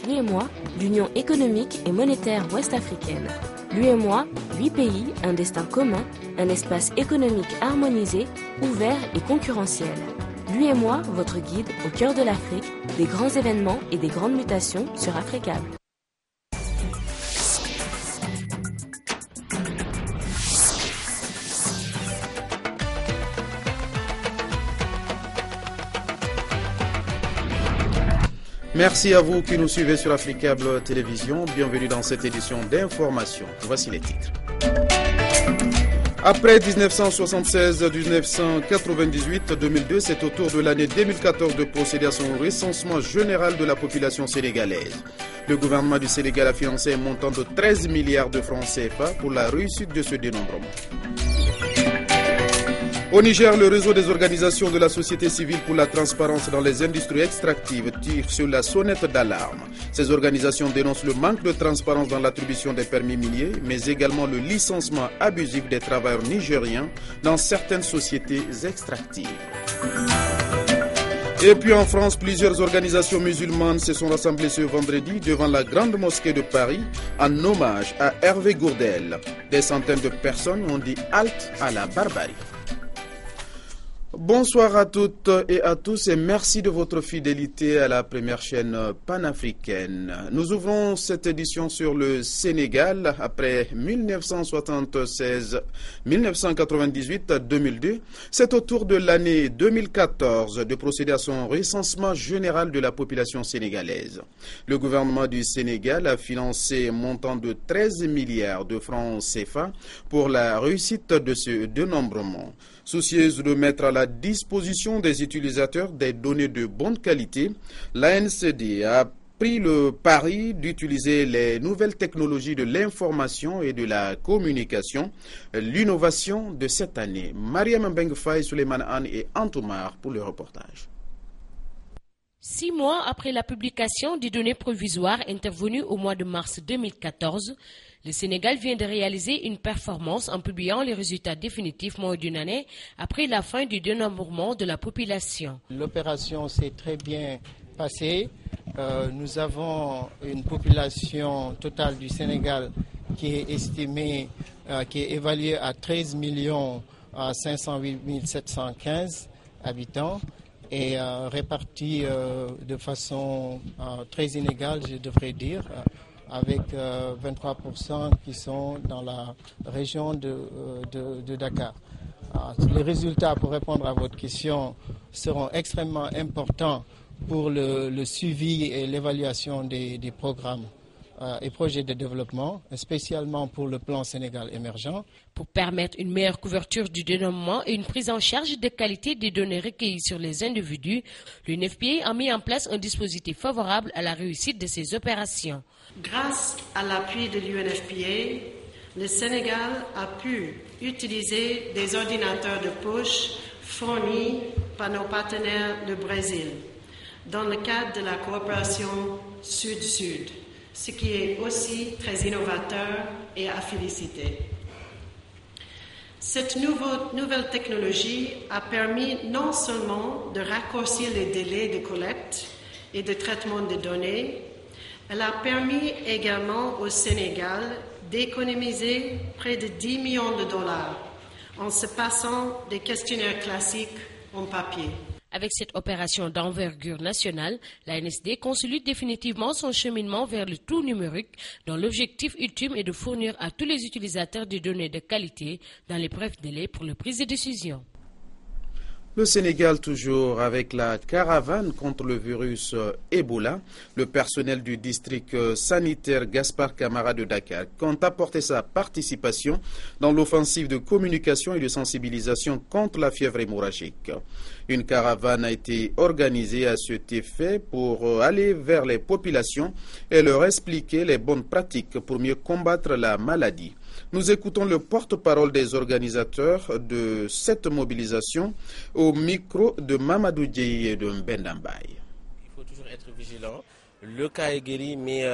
L'UEMOA, l'Union économique et monétaire ouest-africaine. L'UEMOA, 8 pays, un destin commun, un espace économique harmonisé, ouvert et concurrentiel. L'UEMOA, votre guide au cœur de l'Afrique, des grands événements et des grandes mutations sur Africable. Merci à vous qui nous suivez sur Africable Télévision. Bienvenue dans cette édition d'information. Voici les titres. Après 1976, 1998, 2002, c'est au tour de l'année 2014 de procéder à son recensement général de la population sénégalaise. Le gouvernement du Sénégal a financé un montant de 13 milliards de francs CFA pour la réussite de ce dénombrement. Au Niger, le réseau des organisations de la société civile pour la transparence dans les industries extractives tire sur la sonnette d'alarme. Ces organisations dénoncent le manque de transparence dans l'attribution des permis miniers, mais également le licenciement abusif des travailleurs nigériens dans certaines sociétés extractives. Et puis en France, plusieurs organisations musulmanes se sont rassemblées ce vendredi devant la grande mosquée de Paris en hommage à Hervé Gourdel. Des centaines de personnes ont dit halte à la barbarie. Bonsoir à toutes et à tous et merci de votre fidélité à la première chaîne panafricaine. Nous ouvrons cette édition sur le Sénégal après 1976, 1998, 2002. C'est au tour de l'année 2014 de procéder à son recensement général de la population sénégalaise. Le gouvernement du Sénégal a financé un montant de 13 milliards de francs CFA pour la réussite de ce dénombrement. Soucieuse de mettre à la disposition des utilisateurs des données de bonne qualité, l'ANCD a pris le pari d'utiliser les nouvelles technologies de l'information et de la communication, l'innovation de cette année. Mariam Mbeng Faye, Suleiman Anne et Antoumar pour le reportage. 6 mois après la publication des données provisoires intervenues au mois de mars 2014, le Sénégal vient de réaliser une performance en publiant les résultats définitifs moins d'une année après la fin du dénombrement de la population. L'opération s'est très bien passée. Nous avons une population totale du Sénégal qui est estimée, qui est évaluée à 13 508 715 habitants et répartie de façon très inégale, je devrais dire, avec 23% qui sont dans la région de Dakar. Les résultats, pour répondre à votre question, seront extrêmement importants pour le suivi et l'évaluation des programmes et projets de développement, spécialement pour le plan Sénégal émergent. Pour permettre une meilleure couverture du dénombrement et une prise en charge de qualité des données recueillies sur les individus, l'UNFPA a mis en place un dispositif favorable à la réussite de ces opérations. Grâce à l'appui de l'UNFPA, le Sénégal a pu utiliser des ordinateurs de poche fournis par nos partenaires du Brésil dans le cadre de la coopération Sud-Sud, ce qui est aussi très innovateur et à féliciter. Cette nouvelle technologie a permis non seulement de raccourcir les délais de collecte et de traitement des données, elle a permis également au Sénégal d'économiser près de 10 millions de dollars en se passant des questionnaires classiques en papier. Avec cette opération d'envergure nationale, l'ANSD consolide définitivement son cheminement vers le tout numérique dont l'objectif ultime est de fournir à tous les utilisateurs des données de qualité dans les brefs délais pour la prise de décision. Le Sénégal, toujours avec la caravane contre le virus Ebola, le personnel du district sanitaire Gaspard Camara de Dakar compte apporter sa participation dans l'offensive de communication et de sensibilisation contre la fièvre hémorragique. Une caravane a été organisée à cet effet pour aller vers les populations et leur expliquer les bonnes pratiques pour mieux combattre la maladie. Nous écoutons le porte-parole des organisateurs de cette mobilisation au micro de Mamadou Dieye et de Mbendambaye. Il faut toujours être vigilant. Le cas est guéri, mais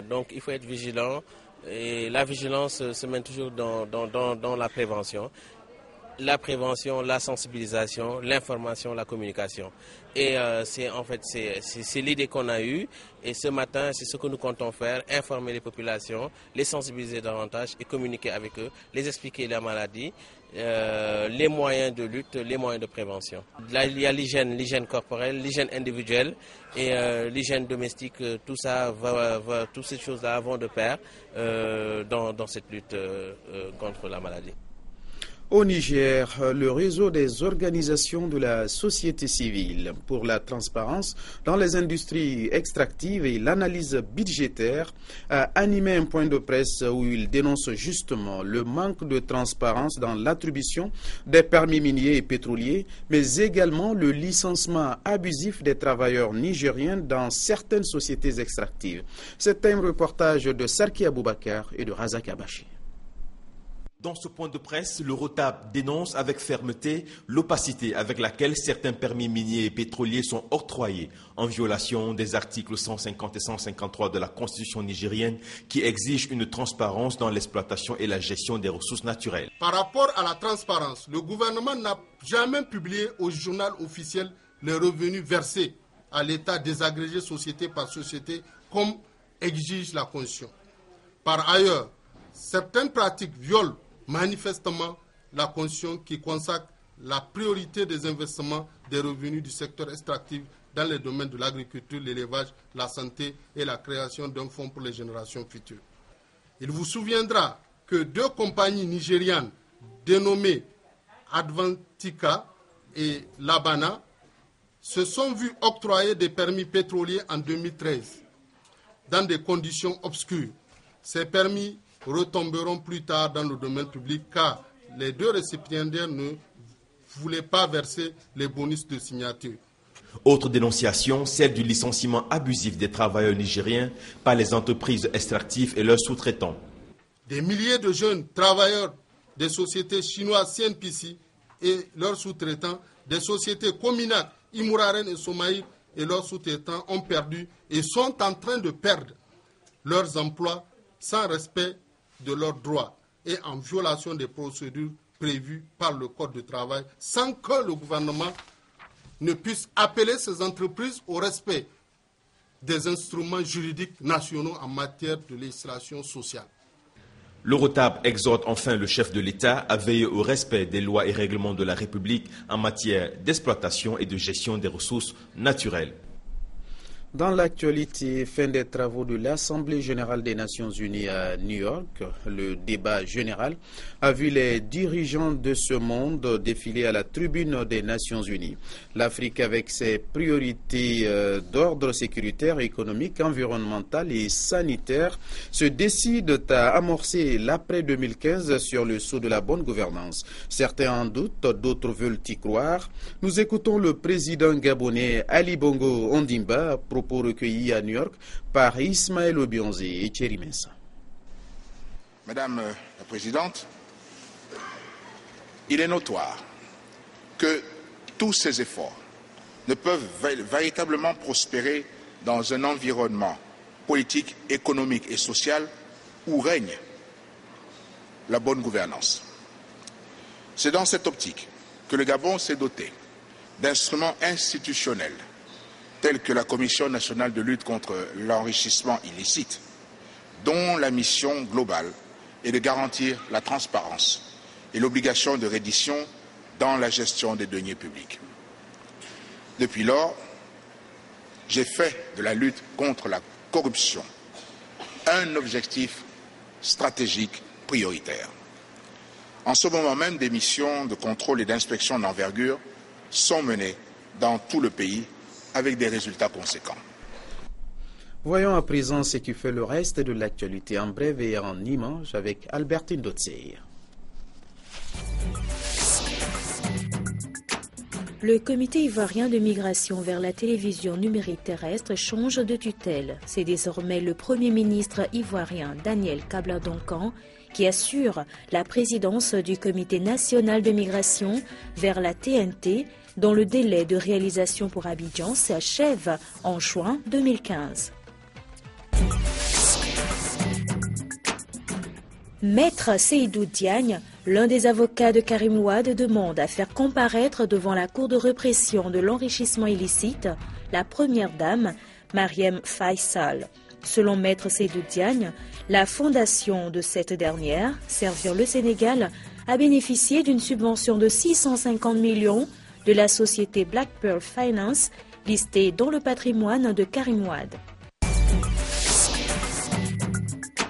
donc il faut être vigilant. Et la vigilance se met toujours dans la prévention. la prévention, la sensibilisation, l'information, la communication. Et c'est l'idée qu'on a eue. Et ce matin, c'est ce que nous comptons faire, informer les populations, les sensibiliser davantage et communiquer avec eux, les expliquer la maladie, les moyens de lutte, les moyens de prévention. Là, il y a l'hygiène corporelle, l'hygiène individuelle et l'hygiène domestique. Tout ça toutes ces choses-là vont de pair dans cette lutte contre la maladie. Au Niger, le réseau des organisations de la société civile pour la transparence dans les industries extractives et l'analyse budgétaire a animé un point de presse où il dénonce justement le manque de transparence dans l'attribution des permis miniers et pétroliers, mais également le licenciement abusif des travailleurs nigériens dans certaines sociétés extractives. C'est un reportage de Sarki Aboubakar et de Razak Abachi. Dans ce point de presse, le ROTAP dénonce avec fermeté l'opacité avec laquelle certains permis miniers et pétroliers sont octroyés en violation des articles 150 et 153 de la Constitution nigérienne qui exigent une transparence dans l'exploitation et la gestion des ressources naturelles. Par rapport à la transparence, le gouvernement n'a jamais publié au journal officiel les revenus versés à l'État désagrégé société par société comme exige la Constitution. Par ailleurs, certaines pratiques violent manifestement la Constitution qui consacre la priorité des investissements des revenus du secteur extractif dans les domaines de l'agriculture, l'élevage, la santé et la création d'un fonds pour les générations futures. Il vous souviendra que 2 compagnies nigérianes dénommées Advantica et Labana se sont vues octroyer des permis pétroliers en 2013 dans des conditions obscures. Ces permis retomberont plus tard dans le domaine public car les 2 récipiendaires ne voulaient pas verser les bonus de signature. Autre dénonciation, celle du licenciement abusif des travailleurs nigériens par les entreprises extractives et leurs sous-traitants. Des milliers de jeunes travailleurs des sociétés chinoises CNPC et leurs sous-traitants, des sociétés Cominac, Imouraren et Somaïr et leurs sous-traitants ont perdu et sont en train de perdre leurs emplois sans respect de leurs droits et en violation des procédures prévues par le Code du travail, sans que le gouvernement ne puisse appeler ces entreprises au respect des instruments juridiques nationaux en matière de législation sociale. Le ROTAP exhorte enfin le chef de l'État à veiller au respect des lois et règlements de la République en matière d'exploitation et de gestion des ressources naturelles. Dans l'actualité, fin des travaux de l'Assemblée générale des Nations unies à New York, le débat général a vu les dirigeants de ce monde défiler à la tribune des Nations unies. L'Afrique, avec ses priorités d'ordre sécuritaire, économique, environnemental et sanitaire, se décide à amorcer l'après-2015 sur le sceau de la bonne gouvernance. Certains en doutent, d'autres veulent y croire. Nous écoutons le président gabonais Ali Bongo Ondimba, propos recueillis à New York par Ismaël Obionzé et Thierry Mensa. Madame la Présidente, il est notoire que tous ces efforts ne peuvent véritablement prospérer dans un environnement politique, économique et social où règne la bonne gouvernance. C'est dans cette optique que le Gabon s'est doté d'instruments institutionnels tels que la Commission nationale de lutte contre l'enrichissement illicite, dont la mission globale est de garantir la transparence et l'obligation de reddition dans la gestion des deniers publics. Depuis lors, j'ai fait de la lutte contre la corruption un objectif stratégique prioritaire. En ce moment même, des missions de contrôle et d'inspection d'envergure sont menées dans tout le pays avec des résultats conséquents. Voyons à présent ce qui fait le reste de l'actualité en bref et en image avec Albertine Dotseir. Le comité ivoirien de migration vers la télévision numérique terrestre change de tutelle. C'est désormais le Premier ministre ivoirien Daniel Kabla-Donkan qui assure la présidence du comité national de migration vers la TNT dont le délai de réalisation pour Abidjan s'achève en juin 2015. Maître Seydou Diagne, L'un des avocats de Karim Wade demande à faire comparaître devant la Cour de répression de l'enrichissement illicite la première dame, Marième Faisal. Selon Maître Seydou Diagne, la fondation de cette dernière, Servir le Sénégal, a bénéficié d'une subvention de 650 millions de la société Black Pearl Finance, listée dans le patrimoine de Karim Wade.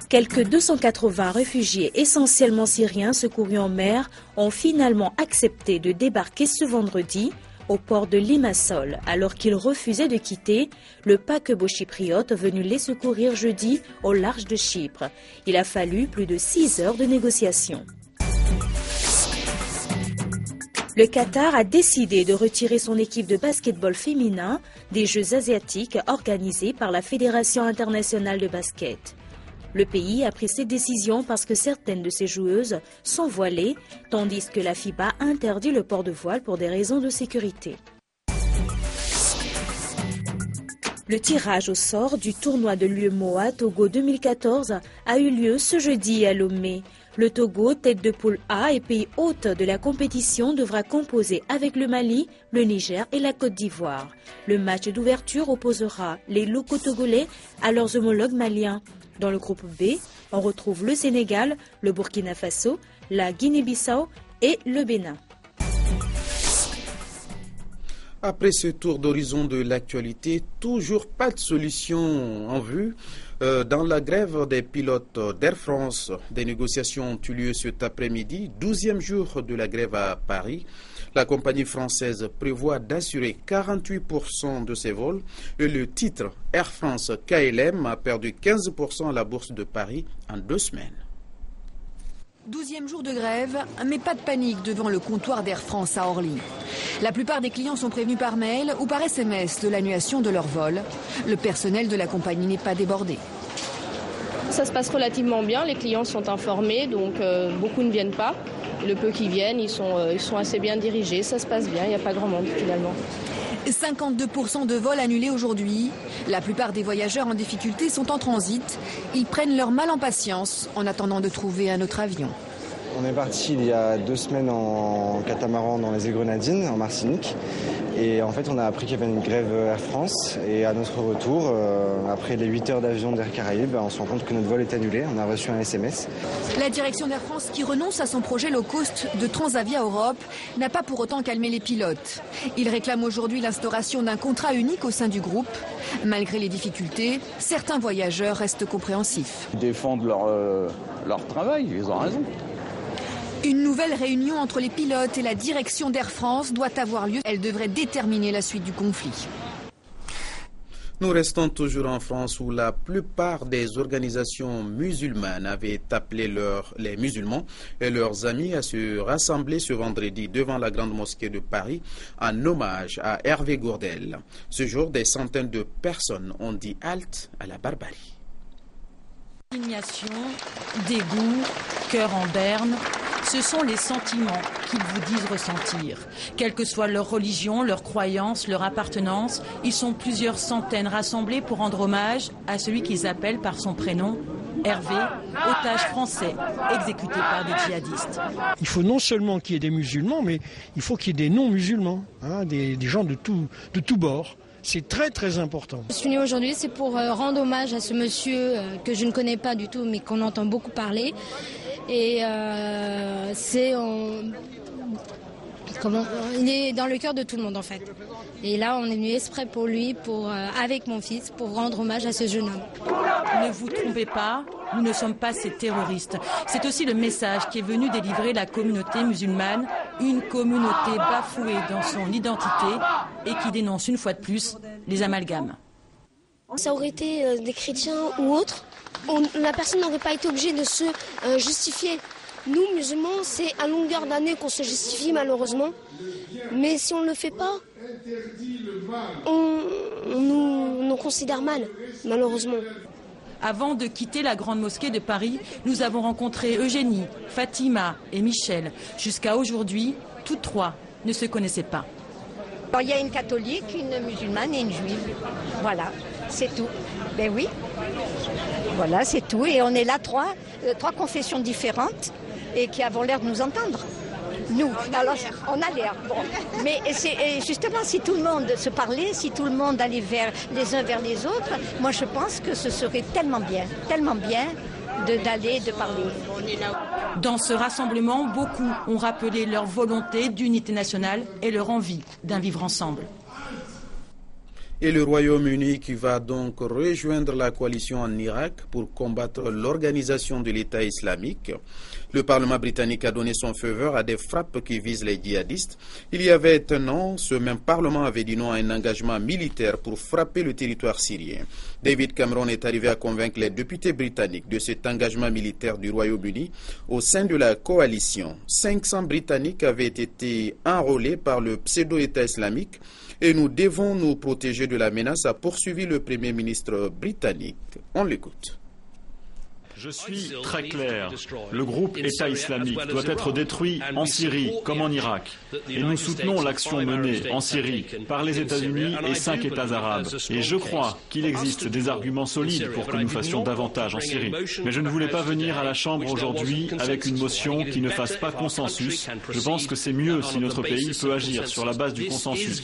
Quelques 280 réfugiés essentiellement syriens secourus en mer ont finalement accepté de débarquer ce vendredi au port de Limassol, alors qu'ils refusaient de quitter le paquebot chypriote venu les secourir jeudi au large de Chypre. Il a fallu plus de 6 heures de négociation. Le Qatar a décidé de retirer son équipe de basket-ball féminin des Jeux asiatiques organisés par la Fédération internationale de basket. Le pays a pris cette décision parce que certaines de ses joueuses sont voilées, tandis que la FIBA interdit le port de voile pour des raisons de sécurité. Le tirage au sort du tournoi de l'UEMOA Togo 2014 a eu lieu ce jeudi à Lomé. Le Togo, tête de poule A et pays hôte de la compétition, devra composer avec le Mali, le Niger et la Côte d'Ivoire. Le match d'ouverture opposera les locaux togolais à leurs homologues maliens. Dans le groupe B, on retrouve le Sénégal, le Burkina Faso, la Guinée-Bissau et le Bénin. Après ce tour d'horizon de l'actualité, toujours pas de solution en vue. Dans la grève des pilotes d'Air France, des négociations ont eu lieu cet après-midi, 12e jour de la grève à Paris. La compagnie française prévoit d'assurer 48% de ses vols et le titre Air France KLM a perdu 15% à la bourse de Paris en 2 semaines. 12e jour de grève, mais pas de panique devant le comptoir d'Air France à Orly. La plupart des clients sont prévenus par mail ou par SMS de l'annulation de leur vol. Le personnel de la compagnie n'est pas débordé. Ça se passe relativement bien, les clients sont informés, donc beaucoup ne viennent pas. Le peu qui viennent, ils sont assez bien dirigés, ça se passe bien, il n'y a pas grand monde finalement. 52% de vols annulés aujourd'hui. La plupart des voyageurs en difficulté sont en transit. Ils prennent leur mal en patience en attendant de trouver un autre avion. On est parti il y a 2 semaines en catamaran dans les Îles-Grenadines, en Martinique. Et en fait, on a appris qu'il y avait une grève Air France. Et à notre retour, après les 8 heures d'avion d'Air Caraïbes, on se rend compte que notre vol est annulé. On a reçu un SMS. La direction d'Air France, qui renonce à son projet low cost de Transavia Europe, n'a pas pour autant calmé les pilotes. Ils réclament aujourd'hui l'instauration d'un contrat unique au sein du groupe. Malgré les difficultés, certains voyageurs restent compréhensifs. Ils défendent leur travail, ils ont raison. Une nouvelle réunion entre les pilotes et la direction d'Air France doit avoir lieu. Elle devrait déterminer la suite du conflit. Nous restons toujours en France où la plupart des organisations musulmanes avaient appelé les musulmans et leurs amis à se rassembler ce vendredi devant la grande mosquée de Paris en hommage à Hervé Gourdel. Ce jour, des centaines de personnes ont dit halte à la barbarie. Indignation, dégoût, cœur en berne, ce sont les sentiments qu'ils vous disent ressentir. Quelle que soit leur religion, leur croyance, leur appartenance, ils sont plusieurs centaines rassemblés pour rendre hommage à celui qu'ils appellent par son prénom, Hervé, otage français, exécuté par des djihadistes. Il faut non seulement qu'il y ait des musulmans, mais il faut qu'il y ait des non-musulmans, des gens de tous bords. C'est très très important. Je suis venue aujourd'hui, c'est pour rendre hommage à ce monsieur que je ne connais pas du tout, mais qu'on entend beaucoup parler. Et il est dans le cœur de tout le monde en fait. Et là, on est venu exprès pour lui, avec mon fils, pour rendre hommage à ce jeune homme. Ne vous trompez pas, nous ne sommes pas ces terroristes. C'est aussi le message qui est venu délivrer la communauté musulmane, une communauté bafouée dans son identité et qui dénonce une fois de plus les amalgames. Ça aurait été des chrétiens ou autres, la personne n'aurait pas été obligée de se justifier. Nous, musulmans, c'est à longueur d'année qu'on se justifie malheureusement. Mais si on ne le fait pas, on nous considère mal, malheureusement. Avant de quitter la grande mosquée de Paris, nous avons rencontré Eugénie, Fatima et Michel. Jusqu'à aujourd'hui, toutes trois ne se connaissaient pas. Alors, il y a une catholique, une musulmane et une juive. Voilà, c'est tout. Ben oui, voilà, c'est tout. Et on est là, trois confessions différentes. et qui avons l'air de nous entendre. Nous, alors on a l'air. Bon. Mais justement, si tout le monde se parlait, si tout le monde allait les uns vers les autres, moi je pense que ce serait tellement bien de parler. Dans ce rassemblement, beaucoup ont rappelé leur volonté d'unité nationale et leur envie d'un vivre ensemble. Et le Royaume-Uni qui va donc rejoindre la coalition en Irak pour combattre l'organisation de l'État islamique. Le Parlement britannique a donné son feu vert à des frappes qui visent les djihadistes. Il y avait un an, ce même Parlement avait dit non à un engagement militaire pour frapper le territoire syrien. David Cameron est arrivé à convaincre les députés britanniques de cet engagement militaire du Royaume-Uni au sein de la coalition. 500 Britanniques avaient été enrôlés par le pseudo-État islamique et nous devons nous protéger de la menace, a poursuivi le Premier ministre britannique. On l'écoute. Je suis très clair. Le groupe État islamique doit être détruit en Syrie comme en Irak. Et nous soutenons l'action menée en Syrie par les États-Unis et 5 États arabes. Et je crois qu'il existe des arguments solides pour que nous fassions davantage en Syrie. Mais je ne voulais pas venir à la Chambre aujourd'hui avec une motion qui ne fasse pas consensus. Je pense que c'est mieux si notre pays peut agir sur la base du consensus.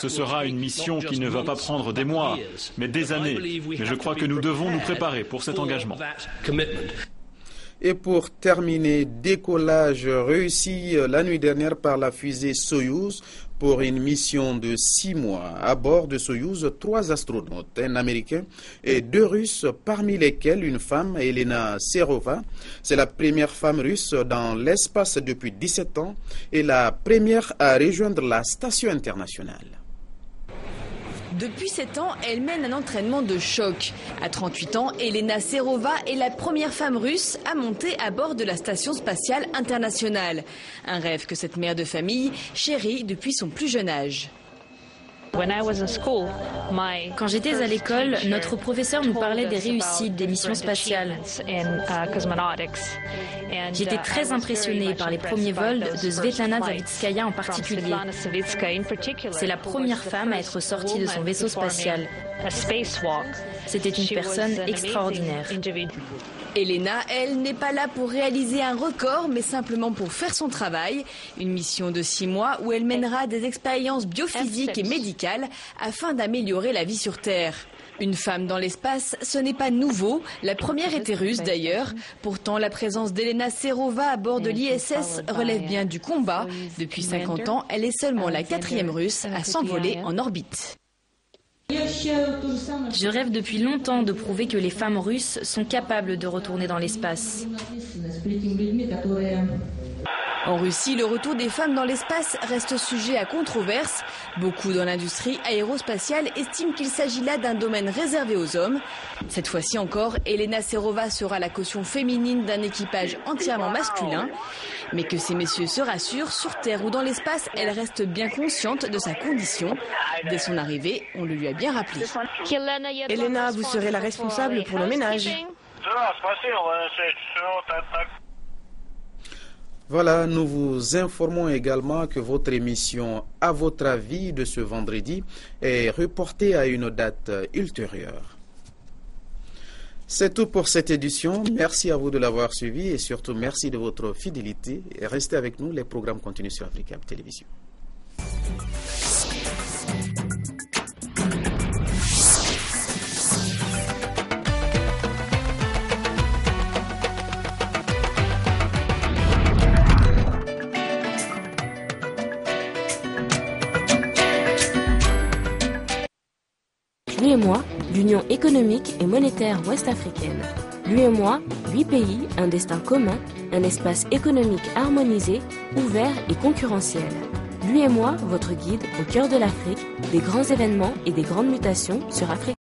Ce sera une mission qui ne va pas prendre des mois, mais des années. Mais je crois que nous devons nous préparer pour cet engagement. Et pour terminer, décollage réussi la nuit dernière par la fusée Soyouz pour une mission de 6 mois. À bord de Soyouz, 3 astronautes, un Américain et 2 Russes, parmi lesquels une femme, Elena Serova. C'est la première femme russe dans l'espace depuis 17 ans et la première à rejoindre la station internationale. Depuis 7 ans, elle mène un entraînement de choc. À 38 ans, Elena Serova est la première femme russe à monter à bord de la Station spatiale internationale. Un rêve que cette mère de famille chérit depuis son plus jeune âge. Quand j'étais à l'école, notre professeur nous parlait des réussites des missions spatiales. J'étais très impressionnée par les premiers vols de Svetlana Savitskaya en particulier. C'est la première femme à être sortie de son vaisseau spatial. C'était une personne extraordinaire. Elena, elle, n'est pas là pour réaliser un record, mais simplement pour faire son travail. Une mission de 6 mois où elle mènera des expériences biophysiques et médicales afin d'améliorer la vie sur Terre. Une femme dans l'espace, ce n'est pas nouveau. La première était russe d'ailleurs. Pourtant, la présence d'Elena Serova à bord de l'ISS relève bien du combat. Depuis 50 ans, elle est seulement la 4e russe à s'envoler en orbite. Je rêve depuis longtemps de prouver que les femmes russes sont capables de retourner dans l'espace. En Russie, le retour des femmes dans l'espace reste sujet à controverse. Beaucoup dans l'industrie aérospatiale estiment qu'il s'agit là d'un domaine réservé aux hommes. Cette fois-ci encore, Elena Serova sera la caution féminine d'un équipage entièrement masculin. Mais que ces messieurs se rassurent, sur Terre ou dans l'espace, elle reste bien consciente de sa condition. Dès son arrivée, on le lui a bien rappelé. Elena, vous serez la responsable pour le ménage. Voilà, nous vous informons également que votre émission « À votre avis » de ce vendredi est reportée à une date ultérieure. C'est tout pour cette édition. Merci à vous de l'avoir suivi et surtout merci de votre fidélité. Et restez avec nous, les programmes continuent sur Africa Télévision. L'UEMOA, l'Union économique et monétaire ouest-africaine. L'UEMOA, 8 pays, un destin commun, un espace économique harmonisé, ouvert et concurrentiel. L'UEMOA, votre guide au cœur de l'Afrique, des grands événements et des grandes mutations sur Afrique.